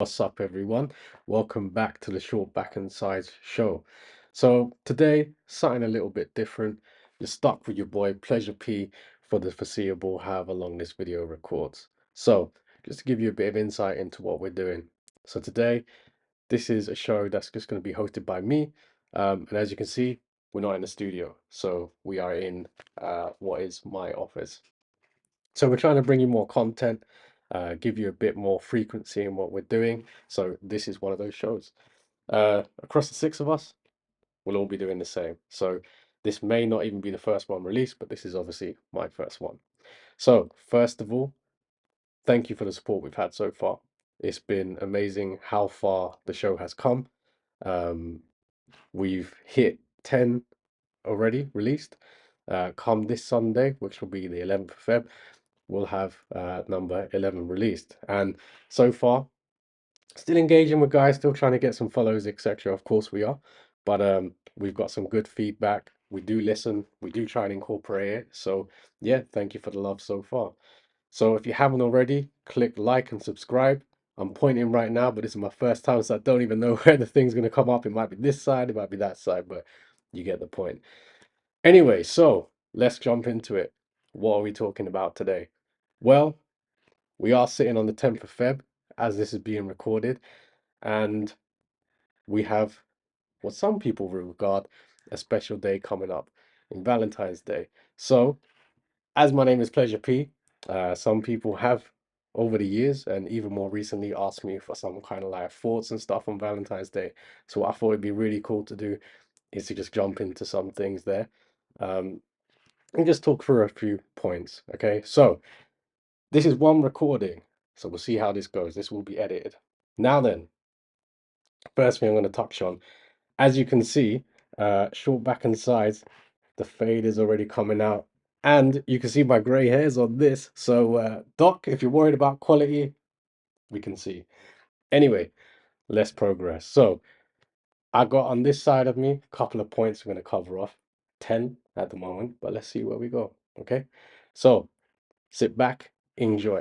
What's up, everyone? Welcome back to the Short Back and Sides show. So, today, something a little bit different. You're stuck with your boy Pleasure P for the foreseeable, however long this video records. So, just to give you a bit of insight into what we're doing. So, today, this is a show that's just going to be hosted by me. And as you can see, we're not in the studio. So, we are in what is my office. So we're trying to bring you more content, give you a bit more frequency in what we're doing. So this is one of those shows. Across the six of us, we'll all be doing the same. So this may not even be the first one released, but this is obviously my first one. So first of all, thank you for the support we've had so far. It's been amazing how far the show has come. Um, we've hit 10 already released. Come this Sunday, which will be the 11th of Feb, we'll have number 11 released. And so far, still engaging with guys, still trying to get some follows, etc. Of course we are, but we've got some good feedback. We do listen, we do try and incorporate it. So yeah, thank you for the love so far. So if you haven't already, click like and subscribe. I'm pointing right now, but this is my first time, so I don't even know where the thing's going to come up. It might be this side, it might be that side, but you get the point. Anyway, so let's jump into it. What are we talking about today? Well, we are sitting on the 10th of Feb as this is being recorded, and we have what some people regard a special day coming up in Valentine's Day. So, as my name is Pleasure P, some people have over the years and even more recently asked me for some kind of like thoughts and stuff on Valentine's Day. So, what I thought it'd be really cool to do is to just jump into some things there. Um, and just talk through a few points. Okay, so this is one recording, so we'll see how this goes. This will be edited. Now then, first thing I'm going to touch on, as you can see, short back and sides, the fade is already coming out, and you can see my grey hairs on this. So, Doc, if you're worried about quality, we can see. Anyway, let's progress. So, I got on this side of me a couple of points we're going to cover off, 10 at the moment, but let's see where we go. Okay, so sit back, enjoy.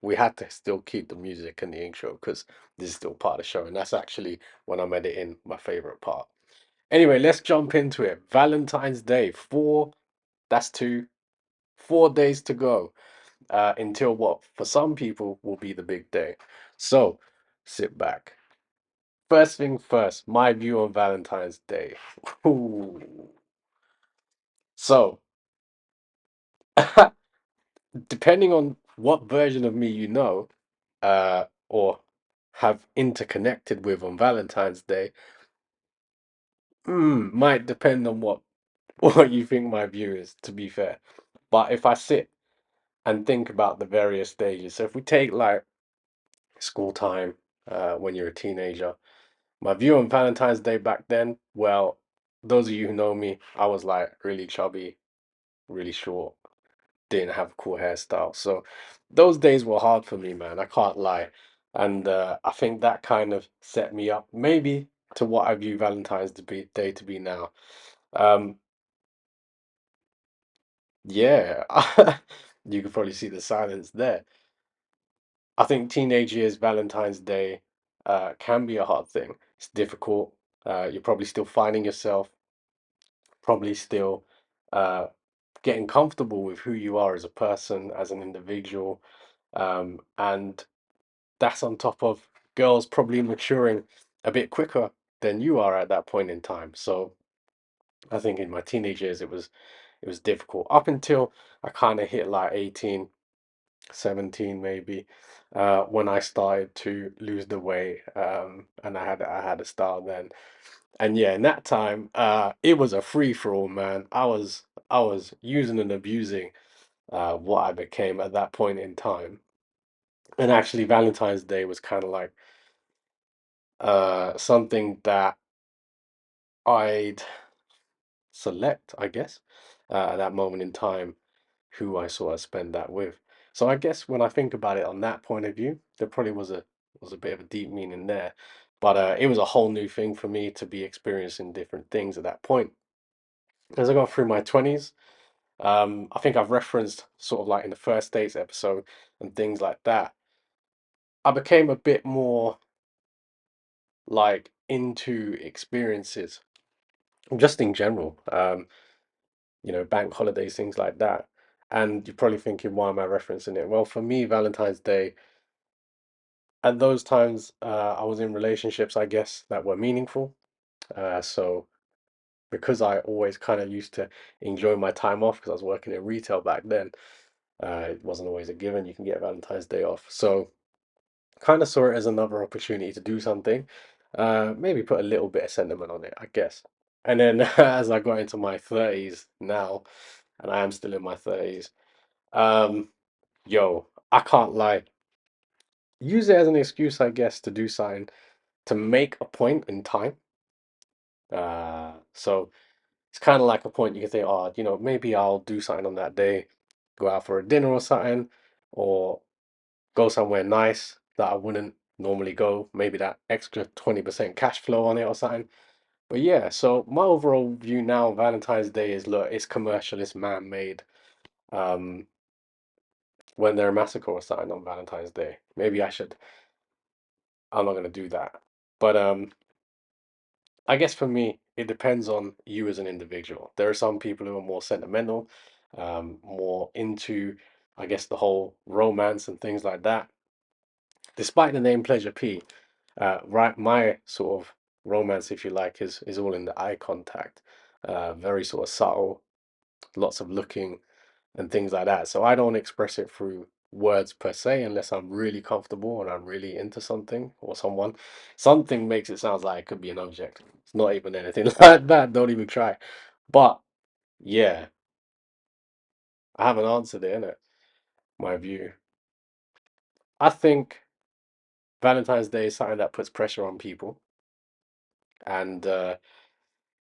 We had to still keep the music and the intro because this is still part of the show, and that's actually when I'm editing my favorite part. Anyway, let's jump into it. Valentine's Day, that's 4 days to go until what for some people will be the big day. So sit back. First thing first, my view on Valentine's Day. Ooh. So, depending on what version of me you know, or have interconnected with on Valentine's Day, might depend on what what you think my view is, to be fair. But if I sit and think about the various stages, so if we take like school time, when you're a teenager, my view on Valentine's Day back then, well, those of you who know me, I was like really chubby, really short, didn't have a cool hairstyle. So those days were hard for me, man. I can't lie. And I think that kind of set me up maybe to what I view Valentine's Day to be now. Um, yeah, you could probably see the silence there. I think teenage years, Valentine's Day, can be a hard thing. It's difficult. You're probably still finding yourself, probably still uh, getting comfortable with who you are as a person, as an individual. And that's on top of girls probably maturing a bit quicker than you are at that point in time. So I think in my teenage years it was difficult up until I kind of hit like 18, 17 maybe, when I started to lose the weight, and I had a style then. And yeah, in that time, it was a free for all, man. I was using and abusing what I became at that point in time. And actually Valentine's Day was kind of like something that I'd select, I guess, at that moment in time, who I sort of spend that with. So I guess when I think about it on that point of view, there probably was a bit of a deep meaning there. But it was a whole new thing for me to be experiencing different things at that point. As I got through my 20s, I think I've referenced sort of like in the first dates episode and things like that. I became a bit more like into experiences, just in general. Bank holidays, things like that. And you're probably thinking, why am I referencing it? Well, for me, Valentine's Day, at those times, I was in relationships, I guess, that were meaningful. So because I always kind of used to enjoy my time off because I was working in retail back then, it wasn't always a given. You can get Valentine's Day off. So kind of saw it as another opportunity to do something, maybe put a little bit of sentiment on it, I guess. And then as I got into my 30s now, and I am still in my 30s, um, yo, I can't lie. Use it as an excuse, I guess, to do something, to make a point in time. So it's kind of like a point you can say, oh, maybe I'll do something on that day, go out for a dinner or something, or go somewhere nice that I wouldn't normally go, maybe that extra 20% cash flow on it or something. But yeah, so my overall view now, Valentine's Day is look, it's commercial, it's man-made. Um, when there a massacre or something on Valentine's Day, maybe I'm not gonna do that. But I guess for me, it depends on you as an individual. There are some people who are more sentimental, more into, I guess, the whole romance and things like that. Despite the name Pleasure P, right, my sort of romance, if you like, is all in the eye contact. Very sort of subtle, lots of looking and things like that. So I don't express it through words per se unless I'm really comfortable and I'm really into something or someone. Something makes it sound like it could be an object. It's not even anything like that. Don't even try. But yeah, I haven't answered it, innit? My view. I think Valentine's Day is something that puts pressure on people and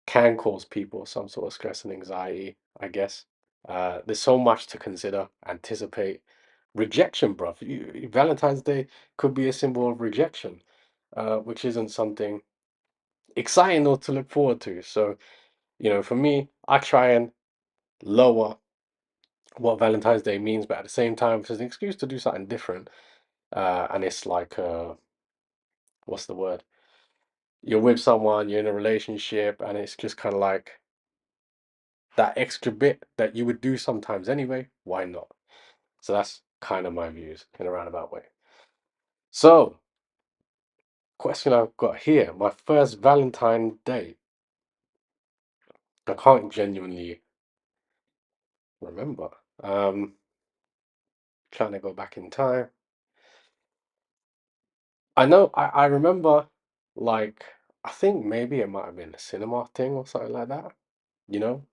can cause people some sort of stress and anxiety, I guess. There's so much to consider, anticipate. Rejection, bruv. Valentine's Day could be a symbol of rejection, which isn't something exciting or to look forward to. So, for me, I try and lower what Valentine's Day means, but at the same time, it's an excuse to do something different. And it's like, what's the word? You're with someone, you're in a relationship, and it's just kind of like that extra bit that you would do sometimes anyway. Why not? So that's kind of my views in a roundabout way. So, question I've got here, my first Valentine day. I can't genuinely remember. Trying to go back in time. I know I remember like I think maybe it might have been a cinema thing or something like that.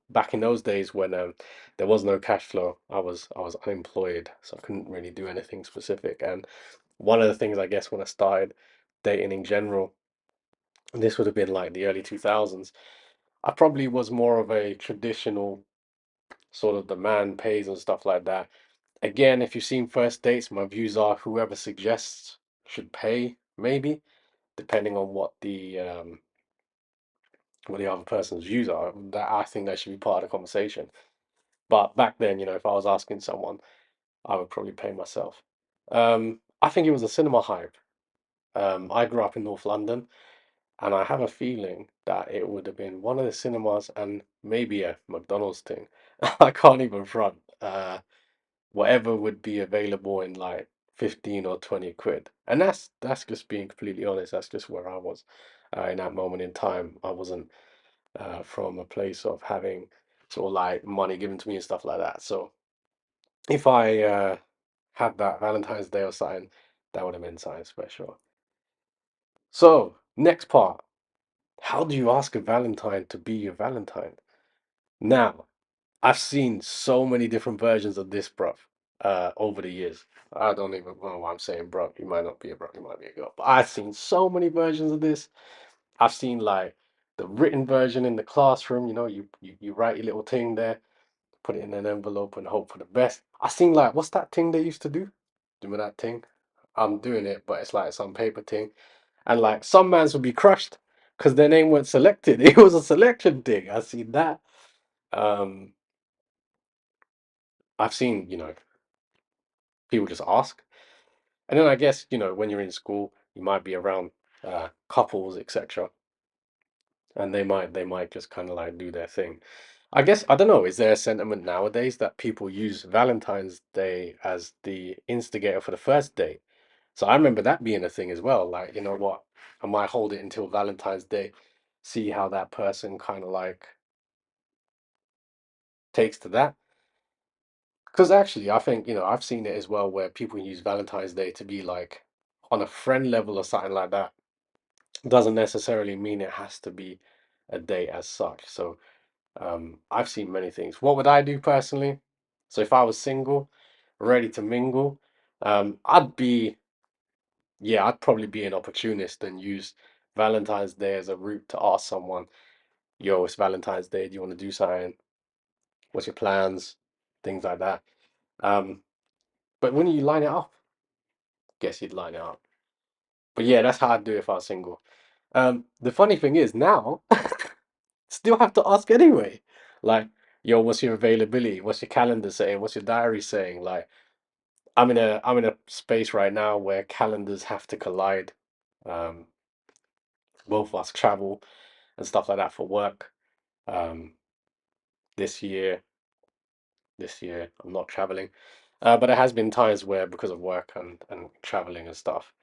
Back in those days when there was no cash flow, I was unemployed, so I couldn't really do anything specific. And one of the things I guess when I started dating in general, and this would have been like the early 2000s, I probably was more of a traditional sort of the man pays and stuff like that. Again, if you've seen First Dates, my views are whoever suggests should pay, maybe, depending on what the other person's views are. That I think that should be part of the conversation. But back then, if I was asking someone, I would probably pay myself. I think it was a cinema hype. I grew up in North London, and I have a feeling that it would have been one of the cinemas and maybe a McDonald's thing. I can't even front. Whatever would be available in like 15 or 20 quid. And that's just being completely honest. That's just where I was in that moment in time. I wasn't from a place of having sort of like money given to me and stuff like that. So if I had that Valentine's Day or something, that would have been something special. So next part, how do you ask a Valentine to be your Valentine? Now, I've seen so many different versions of this, bruv, over the years. I don't even know why I'm saying, bruv. You might not be a bruv, you might be a girl. But I've seen so many versions of this. I've seen like the written version in the classroom, you write your little thing there. put it in an envelope and hope for the best. I seen like what's that thing they used to do? Remember that thing? I'm doing it, but it's like some paper thing. And like some mans would be crushed because their name weren't selected. It was a selection thing. I seen that. Um, I've seen, people just ask. And then I guess, when you're in school, you might be around couples, etc. And they might just kind of like do their thing. I guess I don't know, is there a sentiment nowadays that people use Valentine's Day as the instigator for the first date? So I remember that being a thing as well. Like, you know what? I might hold it until Valentine's Day, see how that person kind of like takes to that. Because actually, I think, I've seen it as well where people use Valentine's Day to be like on a friend level or something like that. Doesn't necessarily mean it has to be a date as such. So I've seen many things. What would I do personally? So if I was single, ready to mingle, I'd be, yeah, I'd probably be an opportunist and use Valentine's Day as a route to ask someone, yo, it's Valentine's Day. Do you want to do something? What's your plans? Things like that. Um, but when you line it up, guess you'd line it up. But yeah, that's how I'd do it if I was single. The funny thing is now, still have to ask anyway. Like, yo, what's your availability? What's your calendar saying? What's your diary saying? Like, I'm in a space right now where calendars have to collide. Um, both of us travel and stuff like that for work. Um, this year, this year I'm not traveling, but there has been times where because of work and traveling and stuff,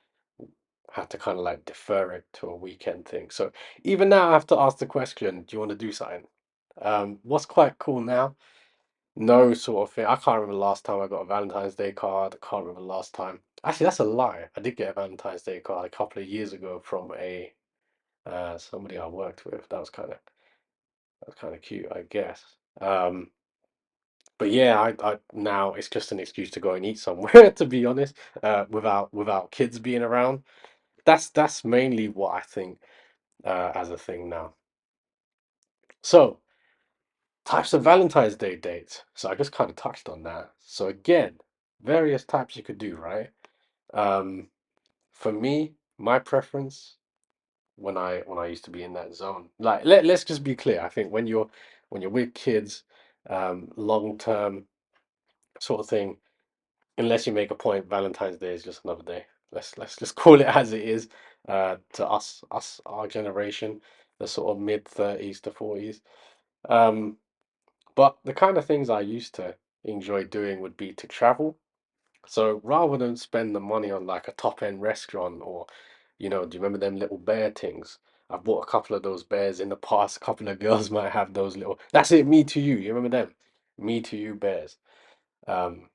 had to kind of like defer it to a weekend thing. So even now, I have to ask the question: do you want to do something? What's quite cool now? No sort of thing. I can't remember the last time I got a Valentine's Day card. I can't remember the last time. Actually, that's a lie. I did get a Valentine's Day card a couple of years ago from a somebody I worked with. That was kind of cute, I guess. But yeah, I now it's just an excuse to go and eat somewhere, to be honest, without kids being around. That's mainly what I think as a thing now. So types of Valentine's Day dates. So I just kind of touched on that. So again, various types you could do, right? Um, for me, my preference when I used to be in that zone, like let's just be clear. I think when you're with kids, long term sort of thing, unless you make a point, Valentine's Day is just another day. Let's just call it as it is. To us our generation, the sort of mid 30s to 40s. Um, but the kind of things I used to enjoy doing would be to travel. So rather than spend the money on like a top end restaurant or, do you remember them little bear things? I've bought a couple of those bears in the past. A couple of girls might have those little. That's it, me to you. You remember them? Me to you bears. Um,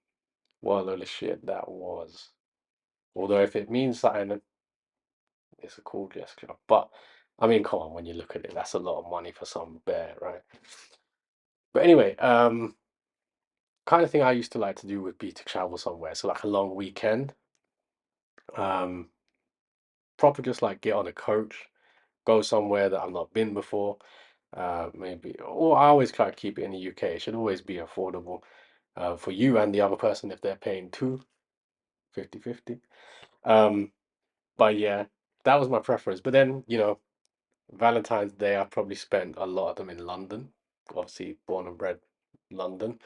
what a load of shit that was. Although if it means something, it's a cool gesture. But I mean, come on, when you look at it, that's a lot of money for some bear, right? But anyway, kind of thing I used to like to do would be to travel somewhere. So like a long weekend. Um, Proper just like get on a coach, go somewhere that I've not been before. Maybe, or I always try to keep it in the UK. It should always be affordable for you and the other person if they're paying too, 50-50. Um, but yeah, that was my preference. But then, Valentine's Day, I probably spent a lot of them in London. Obviously, born and bred London.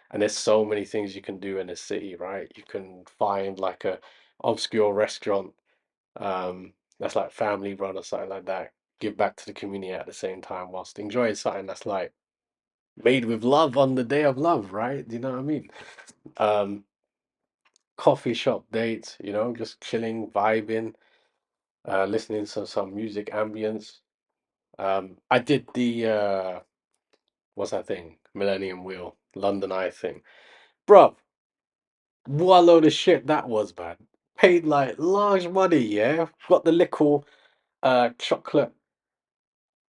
And there's so many things you can do in a city, right? You can find like a obscure restaurant that's like family run or something like that. Give back to the community at the same time whilst enjoying something that's like made with love on the day of love, right? Do you know what I mean? Um, Coffee shop dates, just chilling, vibing, listening to some music ambience. I did the what's that thing? Millennium Wheel, London Eye thing. Bruv, what a load of shit that was, man. Paid like large money, yeah. Got the little chocolate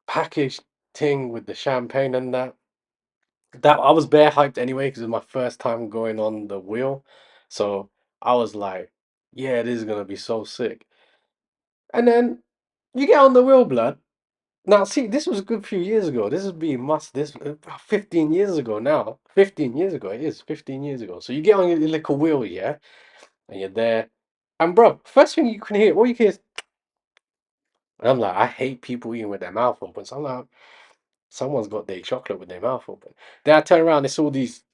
package thing with the champagne and that. That I was bare hyped anyway because it was my first time going on the wheel. So I was like, yeah, this is gonna be so sick. And then you get on the wheel, blood. Now, see, this was a good few years ago. This is being must this 15 years ago now. 15 years ago, it is 15 years ago. So you get on your little wheel, yeah, and you're there. And bro, first thing you can hear, all you can hear is, and I'm like, I hate people eating with their mouth open. So I'm like, someone's got their chocolate with their mouth open. Then I turn around, it's all these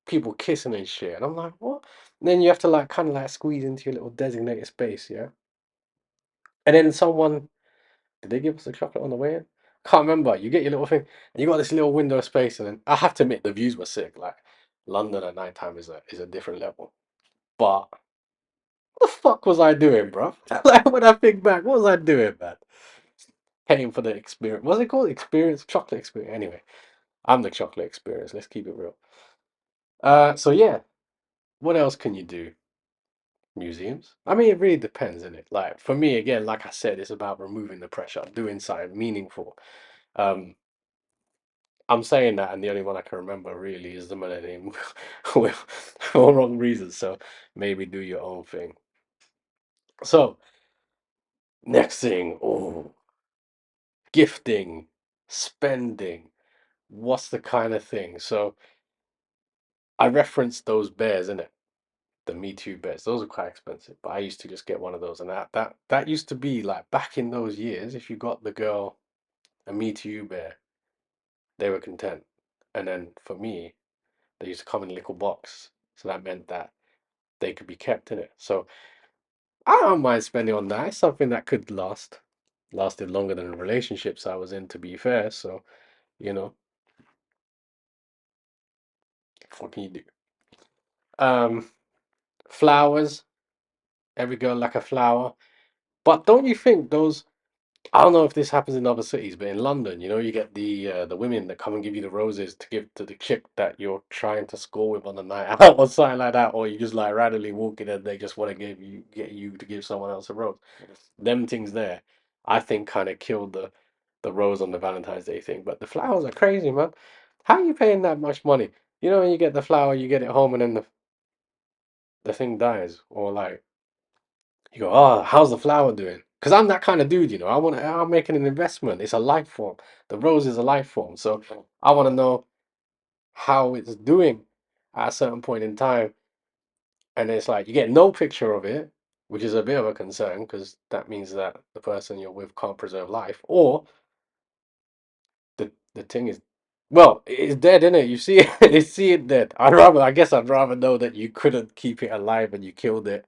people kissing and shit. And I'm like, what? And then you have to like kind of like squeeze into your little designated space, yeah. And then someone, did they give us the chocolate on the way in? Can't remember. You get your little thing, and you got this little window of space, and then I have to admit the views were sick. Like London at night time is a different level. But what the fuck was I doing, bro? Like when I think back, what was I doing, man? Paying for the experience. What's it called? Experience, chocolate experience. Anyway, I'm the chocolate experience. Let's keep it real. So yeah, what else can you do? Museums? I mean, it really depends, isn't it? Like for me, again, like I said, it's about removing the pressure, doing something meaningful. Um, I'm saying that, and the only one I can remember really is the Millennium Wheel for all wrong reasons. So maybe do your own thing. So next thing, oh, gifting, spending. What's the kind of thing? So I referenced those bears, innit? The Me Too bears. Those are quite expensive, but I used to just get one of those, and that used to be like back in those years. If you got the girl a Me Too bear, they were content. And then for me, they used to come in a little box, so that meant that they could be kept in it. So I don't mind spending on that. It's something that could lasted longer than the relationships I was in, to be fair. So, you know, what can you do? Um, Flowers. Every girl like a flower. But don't you think those? I don't know if this happens in other cities, but in London, you get the women that come and give you the roses to give to the chick that you're trying to score with on the night out or something like that, or you just like randomly walking and they just want to get you to give someone else a rose. Them things there, I think kind of killed the rose on the Valentine's Day thing. But the flowers are crazy, man. How are you paying that much money? When you get the flower, you get it home and then the thing dies, or like you go, oh, how's the flower doing? Because I'm that kind of dude, I'm making an investment. It's a life form. The rose is a life form. So I want to know how it's doing at a certain point in time. And it's like you get no picture of it, which is a bit of a concern because that means that the person you're with can't preserve life. Or the thing is, well, it's dead, isn't it? You see it, you see it dead. I guess I'd rather know that you couldn't keep it alive and you killed it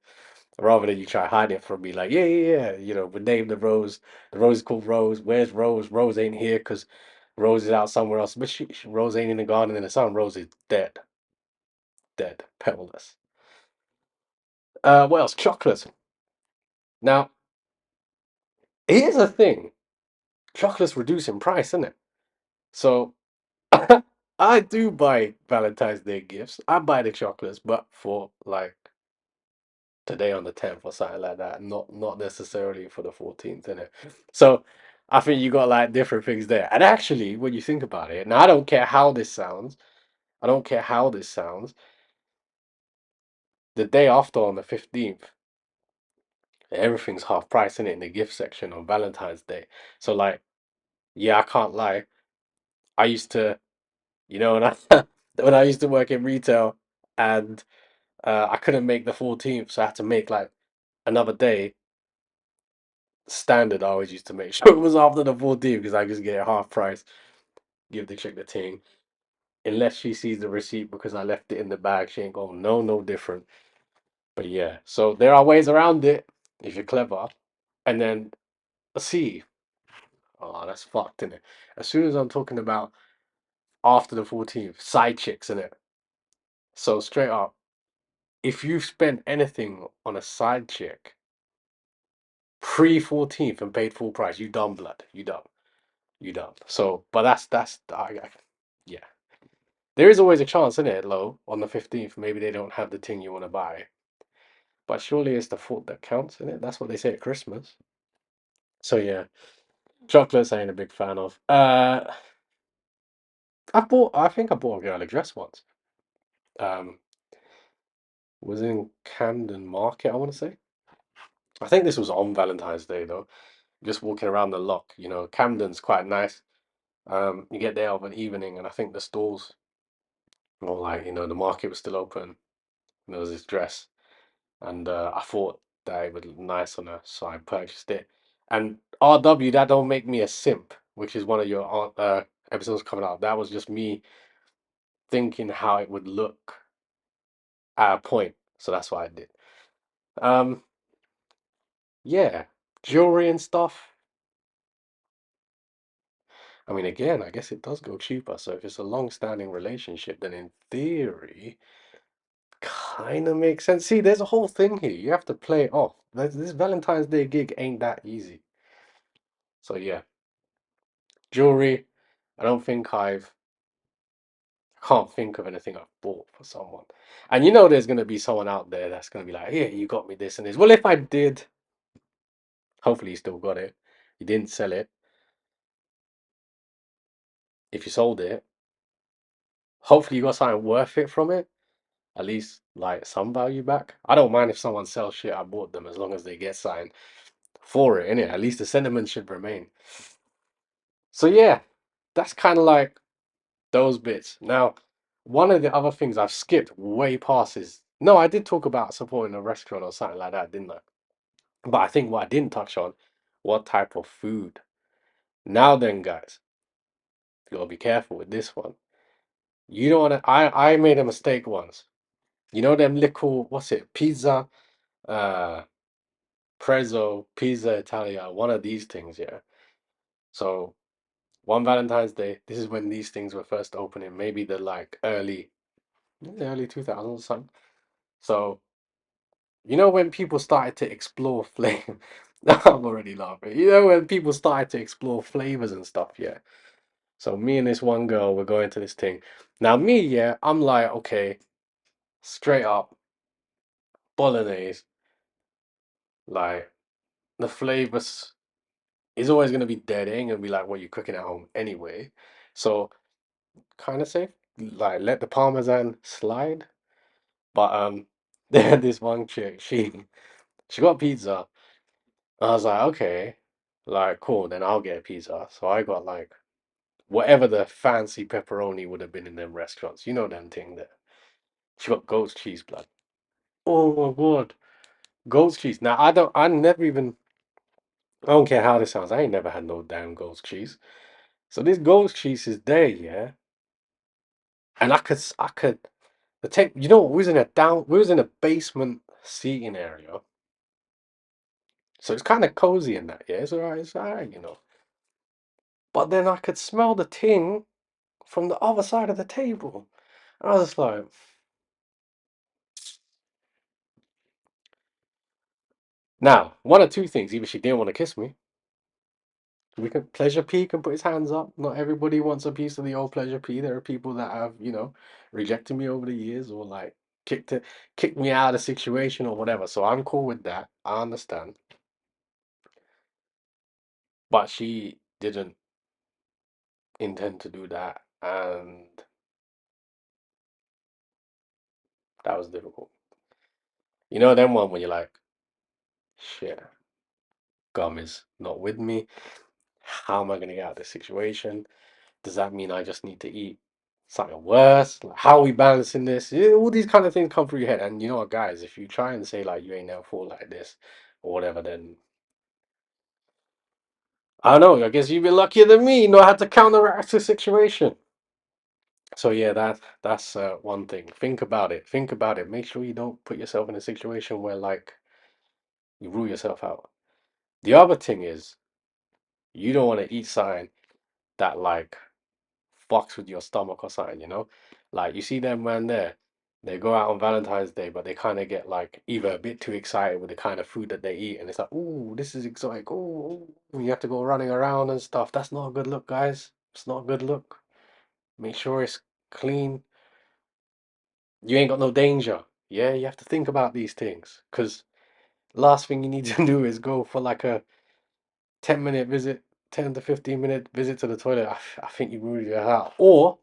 rather than you try hide it from me. Like, yeah, yeah, yeah. We named the rose. The rose is called Rose. Where's Rose? Rose ain't here because Rose is out somewhere else. But Rose ain't in the garden in the sun. Rose is dead, dead, petalless. What else? Chocolates. Now, here's the thing. Chocolates reduce in price, isn't it? So I do buy Valentine's Day gifts. I buy the chocolates, but for like today on the 10th or something like that, not necessarily for the 14th, innit? So I think you got like different things there. And actually, when you think about it, now I don't care how this sounds, I don't care how this sounds, the day after on the 15th, everything's half price in it in the gift section on Valentine's Day. So like, yeah, I can't lie. I used to, when I when I used to work in retail and I couldn't make the 14th, so I had to make like another day standard. I always used to make sure it was after the 14th because I just get it half price, give the chick the thing. Unless she sees the receipt because I left it in the bag, she ain't going, no different. But yeah, so there are ways around it if you're clever. And then, see, oh, that's fucked, innit? As soon as I'm talking about after the 14th, side chicks, innit? So straight up, if you've spent anything on a side chick pre 14th and paid full price, you dumb blood. You dumb. You dumb. So, but yeah. There is always a chance, isn't it, low, on the 15th, maybe they don't have the thing you want to buy. But surely it's the thought that counts, isn't it? That's what they say at Christmas. So yeah, chocolates I ain't a big fan of. I think I bought a girl a dress once. Um, was in Camden Market, I want to say. I think this was on Valentine's Day though. just walking around the lock. You know, Camden's quite nice. You get there of an evening, and I think the stalls, or like, the market was still open. And there was this dress, and I thought that it would look nice on her, so I purchased it. And RW, that don't make me a simp, which is one of your episodes coming up. That was just me thinking how it would look at a point, so that's what I did. Um, yeah, jewelry and stuff. I mean, again, I guess it does go cheaper. So if it's a long-standing relationship, then in theory, kind of makes sense. See, there's a whole thing here. You have to play it off. This Valentine's Day gig ain't that easy. So yeah, jewelry. I don't think can't think of anything I've bought for someone. And there's gonna be someone out there that's gonna be like, "Here, you got me this and this." Well, if I did, hopefully you still got it. You didn't sell it. If you sold it, hopefully you got something worth it from it. At least like some value back. I don't mind if someone sells shit I bought them as long as they get something for it, innit? At least the sentiment should remain. So yeah, that's kind of like those bits. Now, one of the other things I've skipped way past is no, I did talk about supporting a restaurant or something like that, didn't I? But I think what I didn't touch on, what type of food. Now then, guys, you gotta be careful with this one. You don't wanna. I made a mistake once. You know them little what's it? Pizza, uh, prezzo, pizza Italia. One of these things, yeah. So one Valentine's Day. This is when these things were first opening. Maybe the like early 2000s or something. So when people started to explore flavor. I'm already laughing. When people started to explore flavors and stuff, yeah. So me and this one girl were going to this thing. Now me, yeah, I'm like, okay, straight up bolognese, like the flavors is always gonna be dead. It ain't gonna be like what you're cooking at home anyway. So kind of safe, like let the parmesan slide. But there this one chick, she got pizza. I was like, okay, like cool, then I'll get a pizza. So I got like whatever the fancy pepperoni would have been in them restaurants. You know them thing there. She got goat's cheese blood. Oh my God. Goat's cheese. Now I never even I don't care how this sounds. I ain't never had no damn goat's cheese. So this goat's cheese is there, yeah. And I could the take we was in a basement seating area. So it's kind of cozy in that, yeah. It's all right. But then I could smell the ting from the other side of the table. And I was just like, now, one or two things. Either she didn't want to kiss me. We can Pleasure P can put his hands up. Not everybody wants a piece of the old Pleasure P. There are people that have, rejected me over the years or like kicked me out of the situation or whatever. So I'm cool with that. I understand. But she didn't intend to do that, and that was difficult. You know them one when you're like, shit, gum is not with me. How am I gonna get out of this situation? Does that mean I just need to eat something worse? Like, how are we balancing this? Yeah, all these kind of things come through your head. And you know what, guys, if you try and say like you ain't never thought like this or whatever, then I don't know. I guess you've been luckier than me. You know how to counteract the situation. So yeah, that's one thing. Think about it. Think about it. Make sure you don't put yourself in a situation where like you rule yourself out. The other thing is you don't want to eat something that like fucks with your stomach or something. Like you see them man there, they go out on Valentine's Day, but they kind of get like either a bit too excited with the kind of food that they eat, and it's like, oh, this is exotic. Oh, you have to go running around and stuff. That's not a good look, guys. It's not a good look. Make sure it's clean. You ain't got no danger. Yeah, you have to think about these things because last thing you need to do is go for like a 10-minute visit, 10 to 15-minute visit to the toilet. I think you ruled your out. Or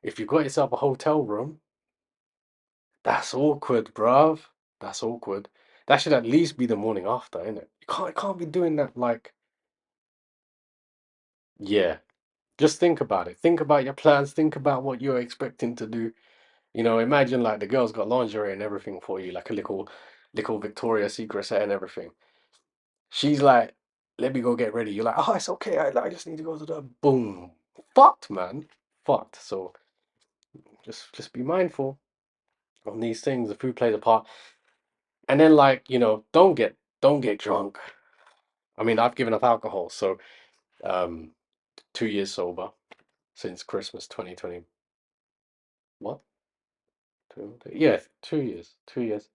if you got yourself a hotel room, that's awkward, bruv. That's awkward. That should at least be the morning after, innit? You can't be doing that like, yeah. Just think about it. Think about your plans. Think about what you're expecting to do. Imagine like the girl's got lingerie and everything for you, like a little Victoria's Secret set and everything. She's like, let me go get ready. You're like, oh, it's okay. I just need to go to the boom. Fucked, man. Fucked. So just be mindful on these things. The food plays a part. And then like, don't get drunk. I mean, I've given up alcohol, so um 2 years sober since Christmas 2020. What? Yeah, 2 years. 2 years.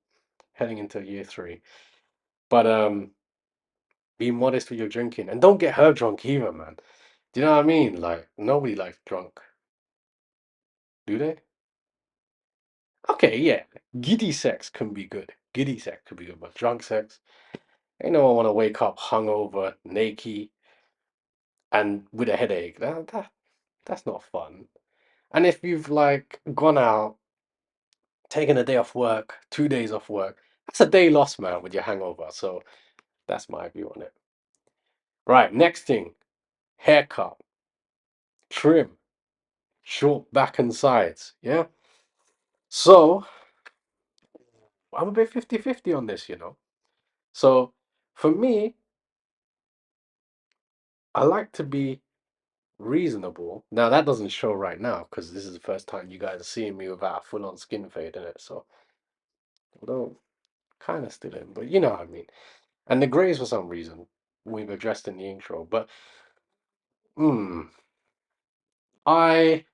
Heading into year three. But be modest with your drinking and don't get her drunk either, man. Do you know what I mean? Like nobody likes drunk, do they? Okay, yeah. Giddy sex can be good. Giddy sex could be good, but drunk sex, ain't no one want to wake up hungover, naked, and with a headache. That's not fun. And if you've like gone out, taken a day off work, 2 days off work, that's a day lost, man, with your hangover. So that's my view on it. Right, next thing, haircut, trim, short back and sides. Yeah. So I'm a bit 50-50 on this. So for me, I like to be reasonable. Now that doesn't show right now because this is the first time you guys are seeing me without a full-on skin fade in it. So although kind of still in, but you know what I mean. And the grays for some reason we've addressed in the intro. But hmm, I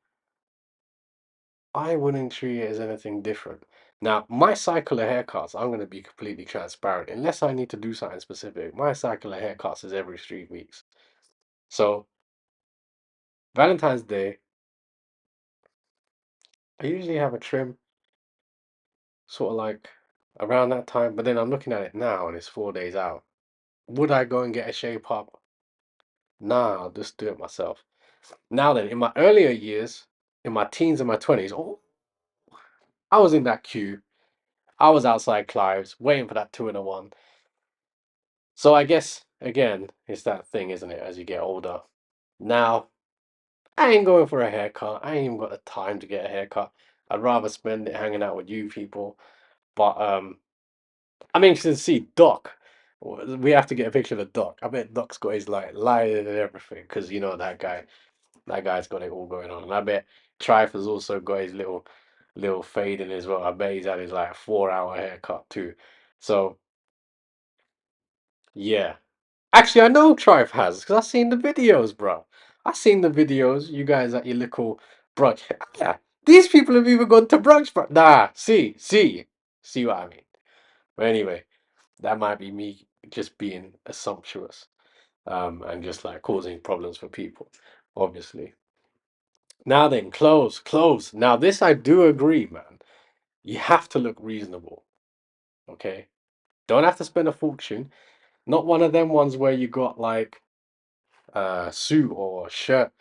I wouldn't treat it as anything different. Now, my cycle of haircuts, I'm going to be completely transparent. Unless I need to do something specific, my cycle of haircuts is every 3 weeks. So, Valentine's Day, I usually have a trim sort of like around that time, but then I'm looking at it now and it's 4 days out. Would I go and get a shape up? Nah, I'll just do it myself. Now then, in my earlier years, in my teens and my 20s, oh, I was in that queue. I was outside Clive's waiting for that 2-in-1. So I guess again, it's that thing, isn't it? As you get older. Now, I ain't going for a haircut. I ain't even got the time to get a haircut. I'd rather spend it hanging out with you people. But I'm interested to see Doc. We have to get a picture of Doc. I bet Doc's got his like lighting and everything because you know that guy. That guy's got it all going on. And I bet Trife has also got his little fade in as well. I bet he's had his like 4 hour haircut too. So yeah. Actually, I know Trife has because I've seen the videos, bro. I've seen the videos. You guys at your little brunch. Yeah, these people have even gone to brunch, bro. Nah, see what I mean. But anyway, that might be me just being assumptuous, and just like causing problems for people, obviously. Now then, clothes. Now this I do agree, man. You have to look reasonable, okay? Don't have to spend a fortune. Not one of them ones where you got like suit or shirt.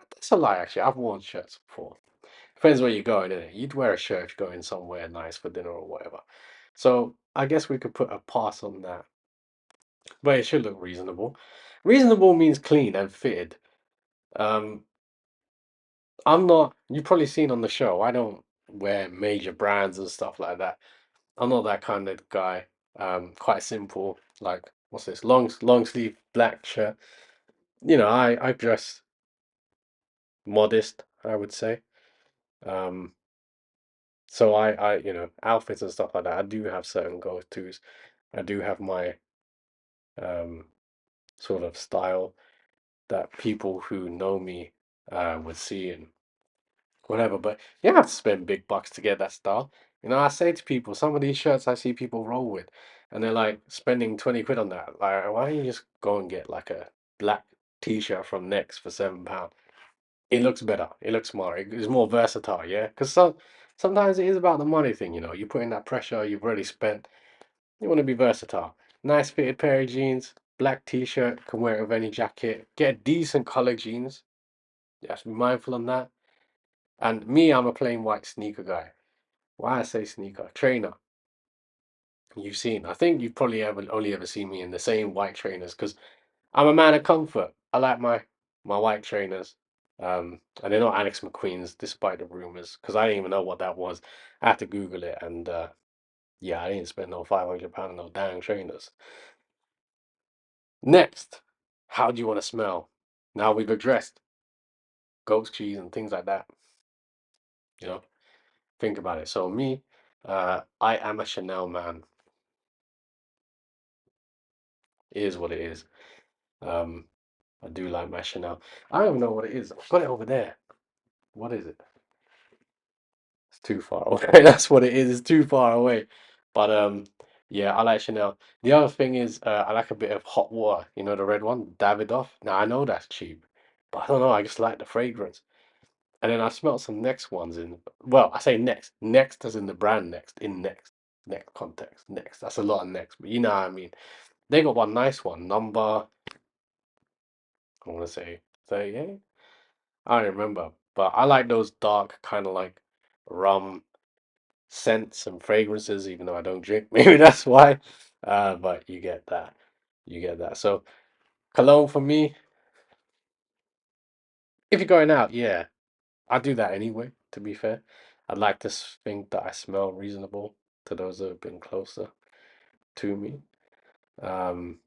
That's a lie, actually. I've worn shirts before. Depends where you're going, innit? You'd wear a shirt if you're going somewhere nice for dinner or whatever. So I guess we could put a pass on that. But it should look reasonable. Reasonable means clean and fitted. Um, I'm not, you've probably seen on the show, I don't wear major brands and stuff like that. I'm not that kind of guy. Quite simple, like, what's this? Long sleeve black shirt. I dress modest, I would say. Um, So outfits and stuff like that. I do have certain go-tos. I do have my um sort of style that people who know me would see and whatever. But you don't have to spend big bucks to get that style. I say to people, some of these shirts I see people roll with, and they're like spending 20 quid on that. Like, why don't you just go and get like a black t-shirt from Next for £7? It looks better. It looks more. It's more versatile, yeah. Because sometimes it is about the money thing. You put in that pressure. You've already spent. You want to be versatile. Nice fitted pair of jeans, black t-shirt. Can wear it with any jacket. Get decent color jeans. You have to be mindful on that. And me, I'm a plain white sneaker guy. Why I say sneaker? Trainer. you've seen. I think you've probably ever only ever seen me in the same white trainers because I'm a man of comfort. I like my white trainers. And they're not Alex McQueen's, despite the rumors, because I didn't even know what that was. I had to Google it, and yeah, I didn't spend no £500 on no damn trainers. Next, how do you want to smell? Now we've addressed goat's cheese and things like that. You know, think about it. So me, I am a Chanel man. It is what it is. Um, I do like my Chanel. I don't even know what it is. I've got it over there. What is it? It's too far away. That's what it is. It's too far away. But yeah, I like Chanel. The other thing is, I like a bit of hot water. You know, the red one, Davidoff. Now I know that's cheap, but I don't know. I just like the fragrance. And then I smelled some Next ones in. Well, I say Next. Next as in the brand Next. In Next. Next context. Next. That's a lot of Next, but you know what I mean. They got one nice one. Number, I want to say 38. I don't remember, but I like those dark kind of like rum scents and fragrances, even though I don't drink. Maybe that's why. But you get that. You get that. So cologne for me, if you're going out, yeah, I do that anyway, to be fair. I'd like to think that I smell reasonable to those that have been closer to me. Um,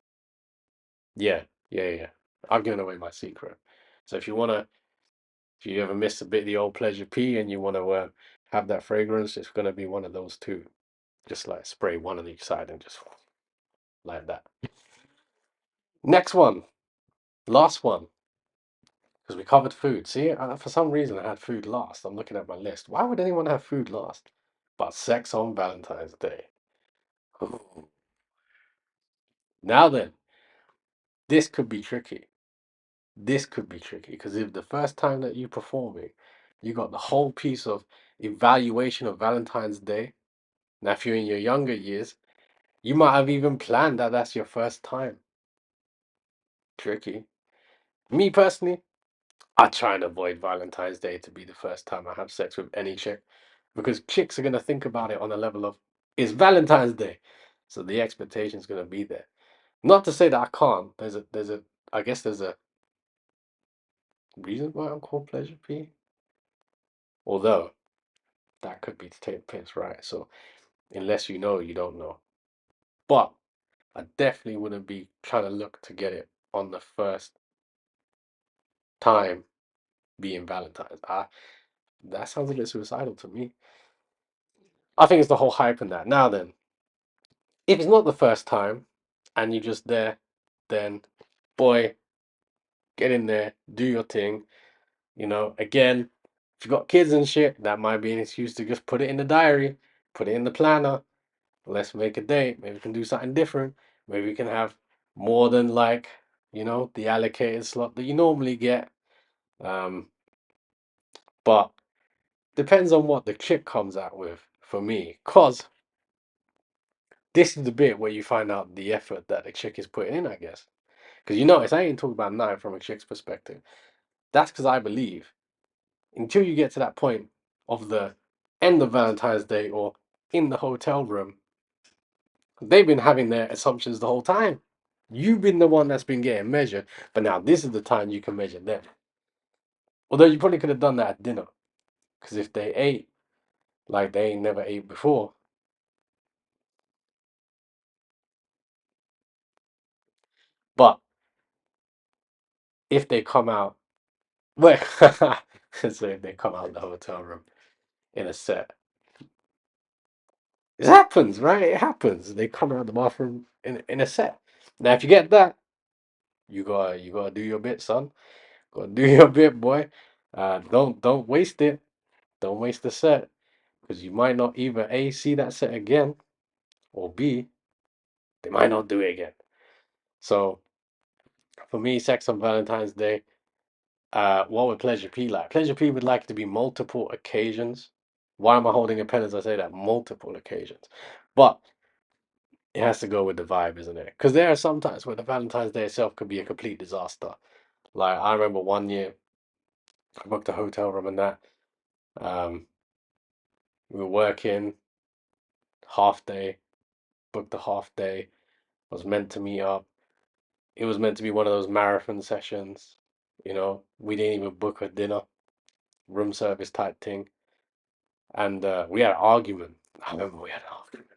yeah, yeah. I've given away my secret. So if you ever miss a bit of the old Pleasure P and you wanna have that fragrance, it's gonna be one of those two. Just like spray one on each side and just like that. Next one, last one, because we covered food. See, for some reason I had food last. I'm looking at my list. Why would anyone have food last? But sex on Valentine's Day. Ooh. Now then, this could be tricky. This could be tricky because if the first time that you perform it, you got the whole piece of evaluation of Valentine's Day. Now, if you're in your younger years, you might have even planned that that's your first time. Tricky. Me personally, I try and avoid Valentine's Day to be the first time I have sex with any chick because chicks are going to think about it on a level of it's Valentine's Day. So the expectation's going to be there. Not to say that I can't. I guess there's a reason why I'm called Pleasure P. Although that could be to take the piss, right? So unless you know, you don't know. But I definitely wouldn't be trying to look to get it on the first time being Valentine's. That sounds a bit suicidal to me. I think it's the whole hype in that. Now then, if it's not the first time and you're just there, then boy, get in there, do your thing. You know, again, if you've got kids and shit, that might be an excuse to just put it in the diary, put it in the planner. Let's make a date. Maybe we can do something different. Maybe we can have more than like, the allocated slot that you normally get. Um, but depends on what the chick comes out with for me. Cause this is the bit where you find out the effort that the chick is putting in, I guess. Because you notice I ain't talking about nine from a chick's perspective. That's because I believe until you get to that point of the end of Valentine's Day or in the hotel room, they've been having their assumptions the whole time. You've been the one that's been getting measured, but now this is the time you can measure them. Although you probably could have done that at dinner, because if they ate like they ain't never ate before, but if they come out, well, so if they come out of the hotel room in a set, it happens, right? It happens. They come out of the bathroom in a set. Now, if you get that, you gotta do your bit, son. Gotta do your bit, boy. Don't waste it. Don't waste the set because you might not either A, see that set again, or B, they might not do it again. So for me, sex on Valentine's Day, what would Pleasure P like? Pleasure P would like it to be multiple occasions. Why am I holding a pen as I say that? Multiple occasions. But it has to go with the vibe, isn't it? Because there are some times where the Valentine's Day itself could be a complete disaster. Like I remember one year I booked a hotel room and that. Um, we were working half day. booked a half day. I was meant to meet up. It was meant to be one of those marathon sessions. We didn't even book a dinner, room service type thing. And we had an argument. I remember we had an argument.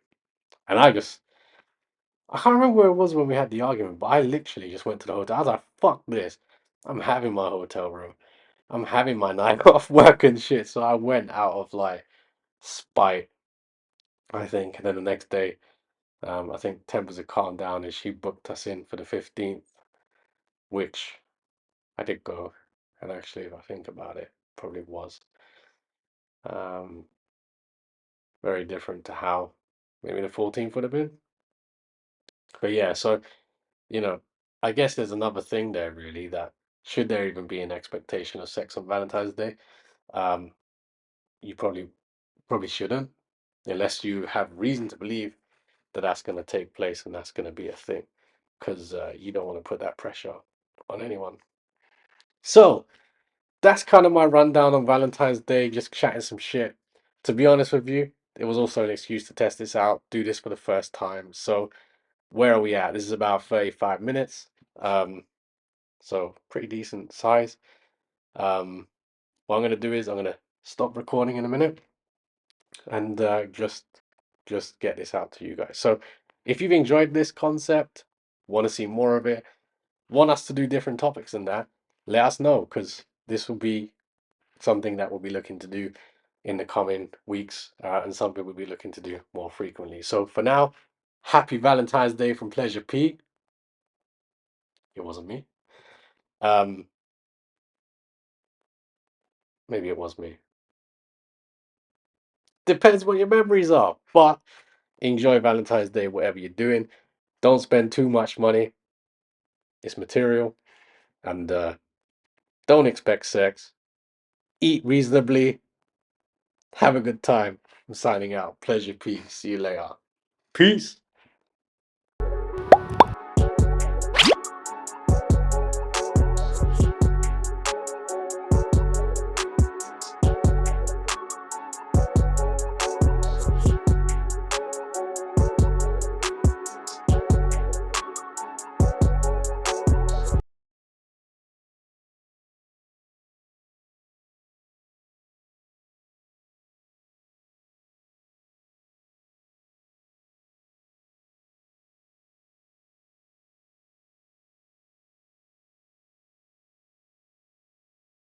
And I can't remember where it was when we had the argument, but I literally just went to the hotel. I was like, fuck this. I'm having my hotel room. I'm having my night off work and shit. So I went out of like spite, I think. And then the next day, I think tempers had calmed down and she booked us in for the 15th, which I did go. And actually, if I think about it, probably was um, very different to how maybe the 14th would have been. But yeah, so, you know, I guess there's another thing there really that should there even be an expectation of sex on Valentine's Day? Um, you probably shouldn't, unless you have reason to believe that that's going to take place and that's going to be a thing, because you don't want to put that pressure on anyone. So that's kind of my rundown on Valentine's Day, just chatting some shit. To be honest with you, it was also an excuse to test this out, do this for the first time. So where are we at? This is about 35 minutes. So pretty decent size. What I'm gonna do is I'm gonna stop recording in a minute and just get this out to you guys. So if you've enjoyed this concept, want to see more of it, want us to do different topics than that, let us know, because this will be something that we'll be looking to do in the coming weeks, and something we'll be looking to do more frequently. So for now, happy Valentine's Day from Pleasure P. It wasn't me. Um, Maybe it was me. Depends what your memories are. But enjoy Valentine's Day, whatever you're doing. Don't spend too much money. It's material. And don't expect sex. Eat reasonably. Have a good time. I'm signing out. Pleasure, peace. See you later. Peace.